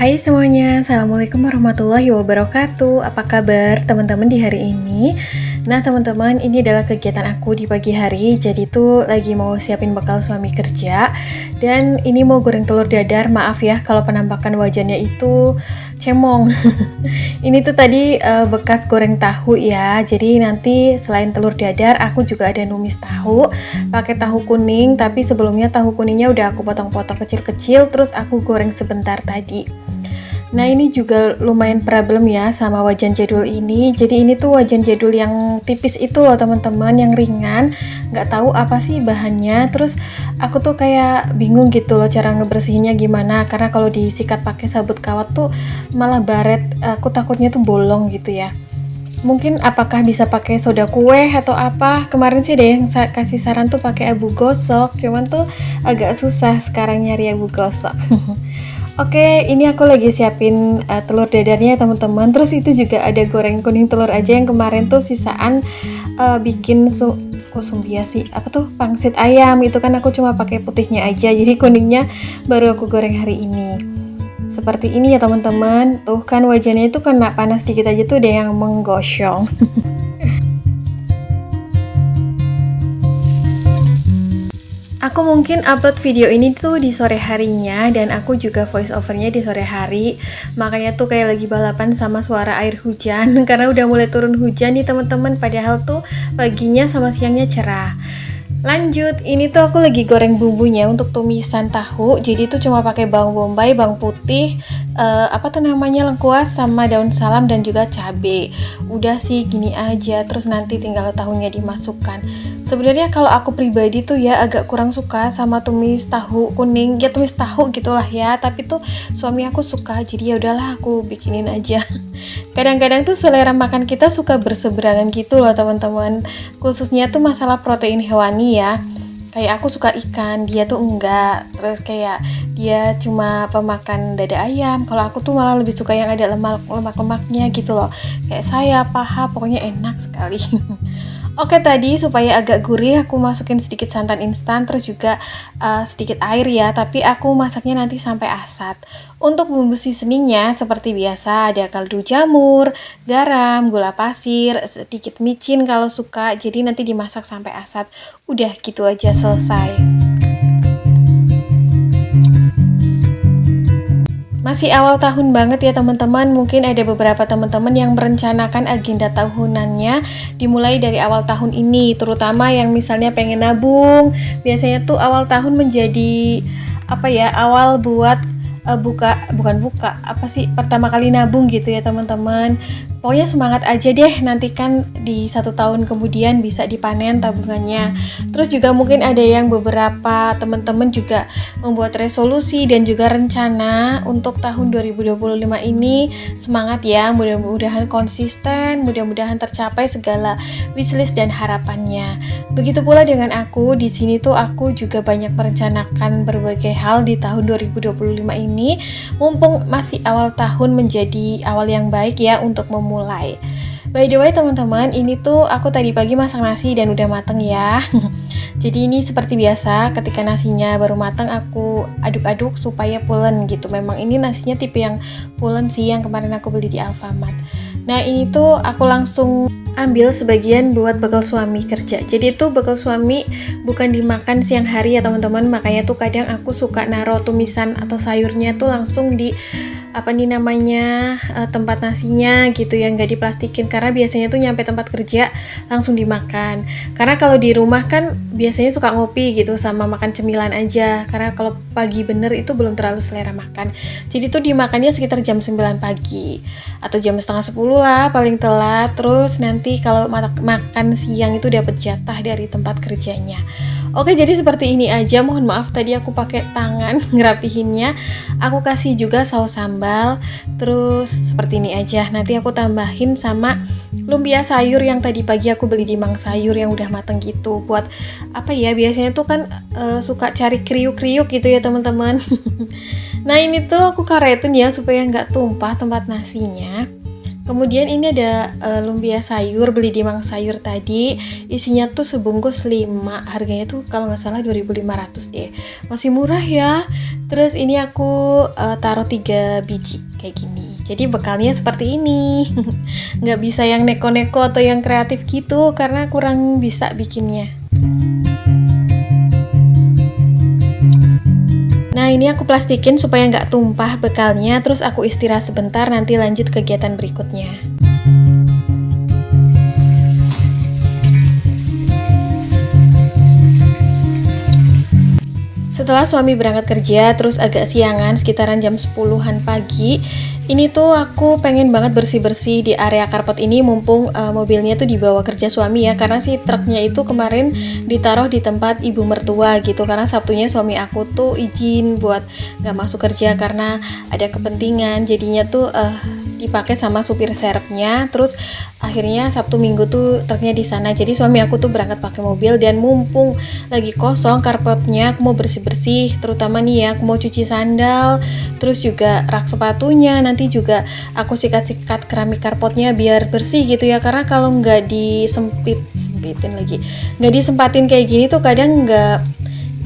Hai semuanya, Assalamualaikum warahmatullahi wabarakatuh. Apa kabar teman-teman di hari ini? Nah teman-teman, ini adalah kegiatan aku di pagi hari. Jadi tuh lagi mau siapin bekal suami kerja. Dan ini mau goreng telur dadar. Maaf ya kalau penampakan wajahnya itu cemong. Ini tuh tadi bekas goreng tahu ya. Jadi nanti selain telur dadar, aku juga ada numis tahu pakai tahu kuning. Tapi sebelumnya tahu kuningnya udah aku potong-potong kecil-kecil, terus aku goreng sebentar tadi. Nah ini juga lumayan problem ya sama wajan jadul ini. Jadi ini tuh wajan jadul yang tipis itu loh teman-teman, yang ringan. Nggak tahu apa sih bahannya. Terus aku tuh kayak bingung gitu loh cara ngebersihinnya gimana. Karena kalau disikat pakai sabut kawat tuh malah baret. Aku takutnya tuh bolong gitu ya. Mungkin apakah bisa pakai soda kue atau apa? Kemarin sih ada yang kasih saran tuh pakai abu gosok. Cuman tuh agak susah sekarang nyari abu gosok. Oke, ini aku lagi siapin telur dadarnya teman-teman. Terus itu juga ada goreng kuning telur aja yang kemarin tuh sisaan bikin sumbia sih. Apa tuh? Pangsit ayam. Itu kan aku cuma pakai putihnya aja. Jadi kuningnya baru aku goreng hari ini. Seperti ini ya teman-teman. Tuh kan wajannya itu kena panas dikit aja tuh ada yang menggosyong. Aku mungkin upload video ini tuh di sore harinya dan aku juga voice overnya di sore hari. Makanya tuh kayak lagi balapan sama suara air hujan karena udah mulai turun hujan nih teman-teman, padahal tuh paginya sama siangnya cerah. Lanjut, ini tuh aku lagi goreng bumbunya untuk tumisan tahu. Jadi tuh cuma pakai bawang bombay, bawang putih, lengkuas sama daun salam dan juga cabai. Udah sih gini aja, terus nanti tinggal tahunya dimasukkan. Sebenarnya kalau aku pribadi tuh ya agak kurang suka sama tumis tahu kuning, ya tumis tahu gitulah ya. Tapi tuh suami aku suka, jadi ya udahlah aku bikinin aja. Kadang-kadang tuh selera makan kita suka berseberangan gitu loh teman-teman. Khususnya tuh masalah protein hewani ya. Kayak aku suka ikan, dia tuh enggak. Terus kayak dia cuma pemakan dada ayam. Kalau aku tuh malah lebih suka yang ada lemak-lemaknya gitu loh. Kayak saya, paha, pokoknya enak sekali. Oke, tadi supaya agak gurih aku masukin sedikit santan instan, terus juga sedikit air ya, tapi aku masaknya nanti sampai asat. Untuk bumbu seasoningnya seperti biasa ada kaldu jamur, garam, gula pasir, sedikit micin kalau suka, jadi nanti dimasak sampai asat. Udah gitu aja selesai. Masih awal tahun banget ya teman-teman, mungkin ada beberapa teman-teman yang merencanakan agenda tahunannya dimulai dari awal tahun ini, terutama yang misalnya pengen nabung. Biasanya tuh awal tahun menjadi awal buat pertama kali nabung gitu ya teman-teman. Pokoknya semangat aja deh, nanti kan di 1 tahun kemudian bisa dipanen tabungannya. Terus juga mungkin ada yang beberapa teman-teman juga membuat resolusi dan juga rencana untuk tahun 2025 ini. Semangat ya, mudah-mudahan konsisten, mudah-mudahan tercapai segala wishlist dan harapannya. Begitu pula dengan aku, di sini tuh aku juga banyak merencanakan berbagai hal di tahun 2025 ini. Mumpung masih awal tahun menjadi awal yang baik ya untuk memulai. By the way teman-teman, ini tuh aku tadi pagi masak nasi dan udah mateng ya. Jadi ini seperti biasa, ketika nasinya baru mateng aku aduk-aduk supaya pulen gitu. Memang ini nasinya tipe yang pulen sih, yang kemarin aku beli di Alfamart. Nah ini tuh aku langsung ambil sebagian buat bekal suami kerja. Jadi tuh bekal suami bukan dimakan siang hari ya teman-teman. Makanya tuh kadang aku suka naro tumisan atau sayurnya tuh langsung di tempat nasinya gitu ya, nggak diplastikin, karena biasanya tuh nyampe tempat kerja langsung dimakan. Karena kalau di rumah kan biasanya suka ngopi gitu sama makan cemilan aja, karena kalau pagi bener itu belum terlalu selera makan. Jadi tuh dimakannya sekitar jam 9 pagi atau jam setengah 10 lah paling telat. Terus nanti kalau makan siang itu dapat jatah dari tempat kerjanya. Oke, jadi seperti ini aja. Mohon maaf tadi aku pakai tangan ngerapihinnya. Aku kasih juga saus sambal. Terus seperti ini aja. Nanti aku tambahin sama lumpia sayur yang tadi pagi aku beli di Mang Sayur yang udah mateng gitu. Buat biasanya tuh kan suka cari kriuk-kriuk gitu ya teman-teman. Nah ini tuh aku karetin ya supaya nggak tumpah tempat nasinya. Kemudian ini ada lumpia sayur, beli di Mang Sayur tadi. Isinya tuh sebungkus 5. Harganya tuh kalau nggak salah 2.500 deh. Masih murah ya. Terus ini aku taruh 3 biji kayak gini. Jadi bekalnya seperti ini. Nggak bisa yang neko-neko atau yang kreatif gitu karena kurang bisa bikinnya. Nah ini aku plastikin supaya nggak tumpah bekalnya, terus aku istirahat sebentar, nanti lanjut kegiatan berikutnya. Setelah suami berangkat kerja, terus agak siangan, sekitaran jam 10-an pagi, ini tuh aku pengen banget bersih-bersih di area karpet ini mumpung mobilnya tuh dibawa kerja suami ya, karena si truknya itu kemarin ditaruh di tempat ibu mertua gitu, karena Sabtunya suami aku tuh izin buat nggak masuk kerja karena ada kepentingan, jadinya tuh dipakai sama supir serepnya. Terus akhirnya Sabtu Minggu tuh truknya di sana. Jadi suami aku tuh berangkat pakai mobil dan mumpung lagi kosong karpetnya, aku mau bersih-bersih, terutama nih ya, aku mau cuci sandal, terus juga rak sepatunya, nanti juga aku sikat-sikat keramik karpetnya biar bersih gitu ya. Karena kalau nggak nggak disempatin kayak gini tuh kadang nggak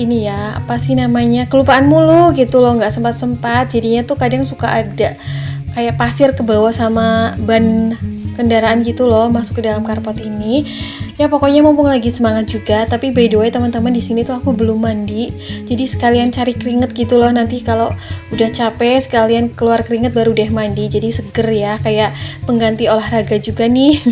ini ya, apa sih namanya, kelupaan mulu gitu loh, nggak sempat-sempat. Jadinya tuh kadang suka ada kayak pasir ke bawah sama ban kendaraan gitu loh masuk ke dalam karpet ini. Ya pokoknya mumpung lagi semangat juga. Tapi by the way teman-teman, di sini tuh aku belum mandi. Jadi sekalian cari keringet gitu loh. Nanti kalau udah capek sekalian keluar keringet baru deh mandi. Jadi seger ya, kayak pengganti olahraga juga nih.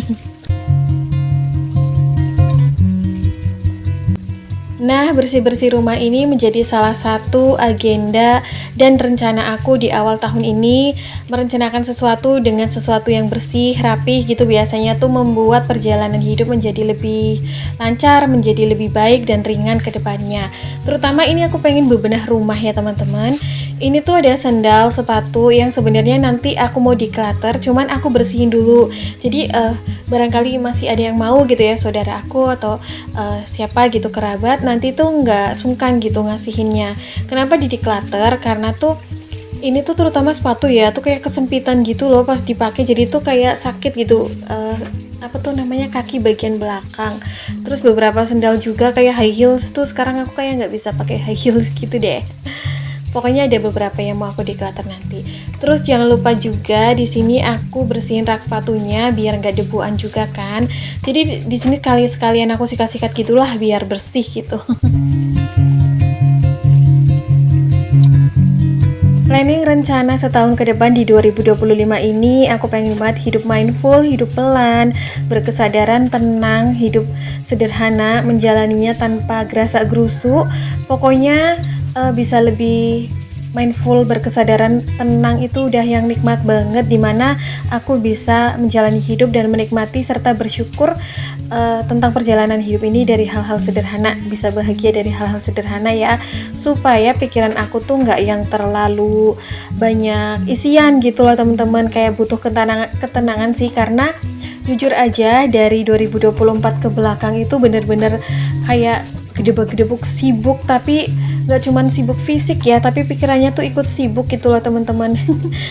Nah, bersih-bersih rumah ini menjadi salah satu agenda dan rencana aku di awal tahun ini. Merencanakan sesuatu dengan sesuatu yang bersih, rapih gitu biasanya tuh membuat perjalanan hidup menjadi lebih lancar, menjadi lebih baik dan ringan ke depannya. Terutama ini aku pengen bebenah rumah ya teman-teman. Ini tuh ada sandal, sepatu yang sebenarnya nanti aku mau declutter, cuman aku bersihin dulu. Jadi barangkali masih ada yang mau gitu ya, saudara aku atau siapa gitu, kerabat, nanti tuh nggak sungkan gitu ngasihinnya. Kenapa di declutter? Karena tuh ini tuh terutama sepatu ya, tuh kayak kesempitan gitu loh pas dipakai, jadi tuh kayak sakit gitu. Apa tuh namanya, kaki bagian belakang. Terus beberapa sandal juga kayak high heels tuh sekarang aku kayak nggak bisa pakai high heels gitu deh. Pokoknya ada beberapa yang mau aku declutter nanti. Terus jangan lupa juga di sini aku bersihin rak sepatunya biar nggak debuan juga kan. Jadi di sini sekalian aku sikat-sikat gitulah biar bersih gitu. Planning rencana setahun ke depan di 2025 ini aku pengen banget hidup mindful, hidup pelan, berkesadaran, tenang, hidup sederhana, menjalaninya tanpa gerasa gerusu. Pokoknya bisa lebih mindful, berkesadaran, tenang, itu udah yang nikmat banget, dimana aku bisa menjalani hidup dan menikmati serta bersyukur tentang perjalanan hidup ini dari hal-hal sederhana, bisa bahagia dari hal-hal sederhana ya, supaya pikiran aku tuh nggak yang terlalu banyak isian gitu loh teman-teman, kayak butuh ketenangan sih, karena jujur aja dari 2024 ke belakang itu bener-bener kayak gedebak-gedebuk sibuk, tapi gak cuman sibuk fisik ya, tapi pikirannya tuh ikut sibuk gitu loh teman-teman.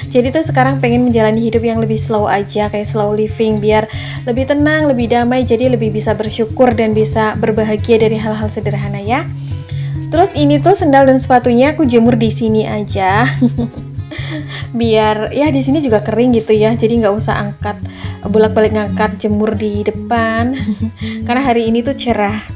Jadi tuh sekarang pengen menjalani hidup yang lebih slow aja, kayak slow living, biar lebih tenang, lebih damai, jadi lebih bisa bersyukur dan bisa berbahagia dari hal-hal sederhana ya. Terus ini tuh sandal dan sepatunya aku jemur di sini aja. Biar ya di sini juga kering gitu ya, jadi nggak usah angkat bolak-balik ngangkat jemur di depan. Karena hari ini tuh cerah.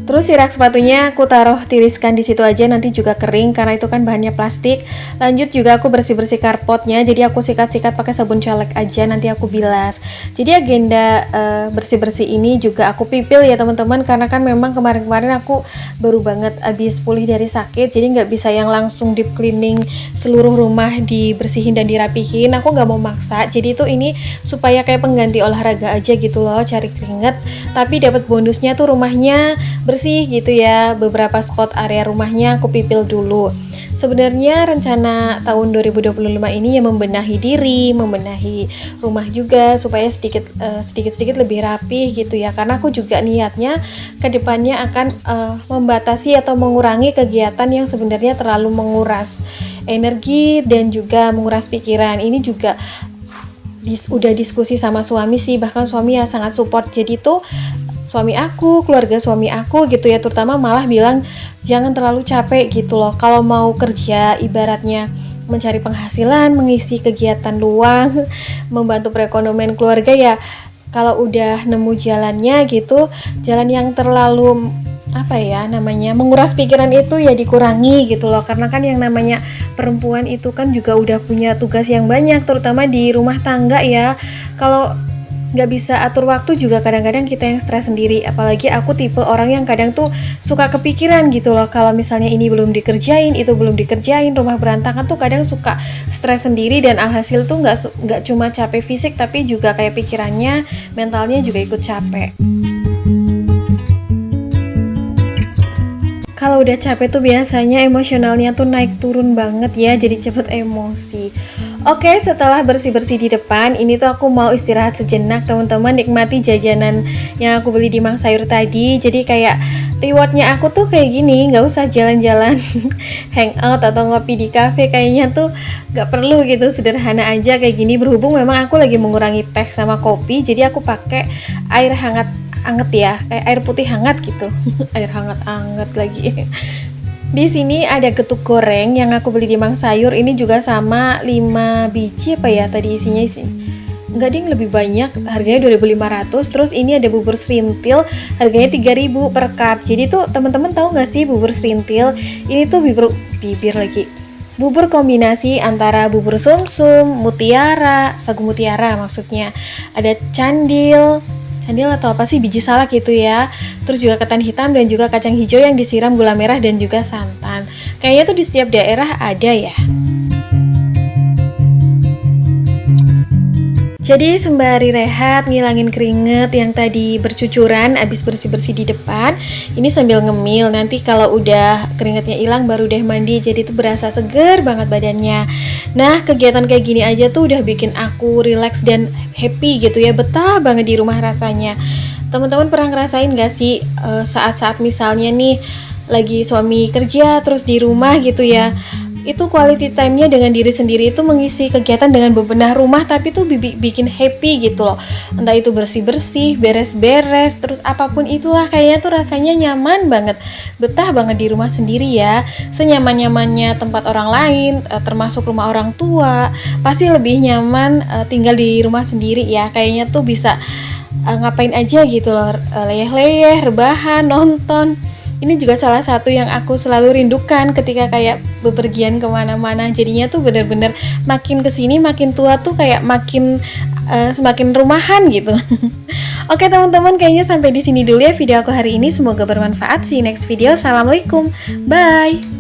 Terus si rak sepatunya aku taruh tiriskan di situ aja, nanti juga kering karena itu kan bahannya plastik. Lanjut juga aku bersih-bersih karpotnya, jadi aku sikat-sikat pakai sabun colek aja, nanti aku bilas. Jadi agenda bersih-bersih ini juga aku pipil ya teman-teman, karena kan memang kemarin-kemarin aku baru banget habis pulih dari sakit, jadi nggak bisa yang langsung deep cleaning seluruh rumah dibersihin dan dirapihin. Aku nggak mau maksa, jadi itu ini supaya kayak pengganti olahraga aja gitu loh, cari keringet, tapi dapat bonusnya tuh rumahnya bersih gitu ya. Beberapa spot area rumahnya aku pipil dulu. Sebenarnya rencana tahun 2025 ini ya membenahi diri, membenahi rumah juga supaya sedikit-sedikit lebih rapih gitu ya. Karena aku juga niatnya ke depannya akan membatasi atau mengurangi kegiatan yang sebenarnya terlalu menguras energi dan juga menguras pikiran. Ini juga udah diskusi sama suami sih, bahkan suami ya sangat support. Jadi tuh suami aku, keluarga suami aku gitu ya, terutama malah bilang jangan terlalu capek gitu loh. Kalau mau kerja ibaratnya mencari penghasilan, mengisi kegiatan luang, membantu perekonomian keluarga ya, kalau udah nemu jalannya gitu, jalan yang terlalu menguras pikiran itu ya dikurangi gitu loh. Karena kan yang namanya perempuan itu kan juga udah punya tugas yang banyak, terutama di rumah tangga ya. Kalau nggak bisa atur waktu juga kadang-kadang kita yang stres sendiri. Apalagi aku tipe orang yang kadang tuh suka kepikiran gitu loh, kalau misalnya ini belum dikerjain, itu belum dikerjain, rumah berantakan tuh kadang suka stres sendiri. Dan alhasil tuh nggak cuma capek fisik, tapi juga kayak pikirannya, mentalnya juga ikut capek. Kalau udah capek tuh biasanya emosionalnya tuh naik turun banget ya, jadi cepet emosi. Oke, setelah bersih-bersih di depan, ini tuh aku mau istirahat sejenak teman-teman, nikmati jajanan yang aku beli di Mang Sayur tadi. Jadi kayak rewardnya aku tuh kayak gini, nggak usah jalan-jalan hangout atau ngopi di cafe, kayaknya tuh nggak perlu gitu, sederhana aja kayak gini. Berhubung memang aku lagi mengurangi teh sama kopi, jadi aku pakai air hangat ya, kayak air putih hangat gitu. Air hangat lagi. Di sini ada getuk goreng yang aku beli di Mang Sayur. Ini juga sama 5 biji apa ya tadi isinya sih. Enggak ding, lebih banyak, harganya 2.500. Terus ini ada bubur serintil, harganya 3.000 per cup. Jadi tuh teman-teman tahu nggak sih bubur serintil? Ini tuh bubur kombinasi antara bubur sumsum, mutiara, sagu mutiara maksudnya. Ada candil atau apa sih, biji salak gitu ya. Terus juga ketan hitam dan juga kacang hijau yang disiram gula merah dan juga santan. Kayaknya tuh di setiap daerah ada ya. Jadi sembari rehat, ngilangin keringet yang tadi bercucuran abis bersih-bersih di depan, ini sambil ngemil. Nanti kalau udah keringetnya hilang baru deh mandi, jadi tuh berasa seger banget badannya. Nah, kegiatan kayak gini aja tuh udah bikin aku relax dan happy gitu ya, betah banget di rumah rasanya. Teman-teman pernah ngerasain gak sih saat-saat misalnya nih lagi suami kerja terus di rumah gitu ya, itu quality time-nya dengan diri sendiri, itu mengisi kegiatan dengan bebenah rumah, tapi tuh bikin happy gitu loh. Entah itu bersih-bersih, beres-beres, terus apapun itulah, kayaknya tuh rasanya nyaman banget, betah banget di rumah sendiri ya. Senyaman-nyamannya tempat orang lain, termasuk rumah orang tua, pasti lebih nyaman tinggal di rumah sendiri ya. Kayaknya tuh bisa ngapain aja gitu loh, leyeh-leyeh, rebahan, nonton. Ini juga salah satu yang aku selalu rindukan ketika kayak bepergian kemana-mana. Jadinya tuh bener-bener makin kesini makin tua tuh kayak makin semakin rumahan gitu. Oke teman-teman, kayaknya sampai di sini dulu ya video aku hari ini. Semoga bermanfaat. See you next video. Assalamualaikum. Bye.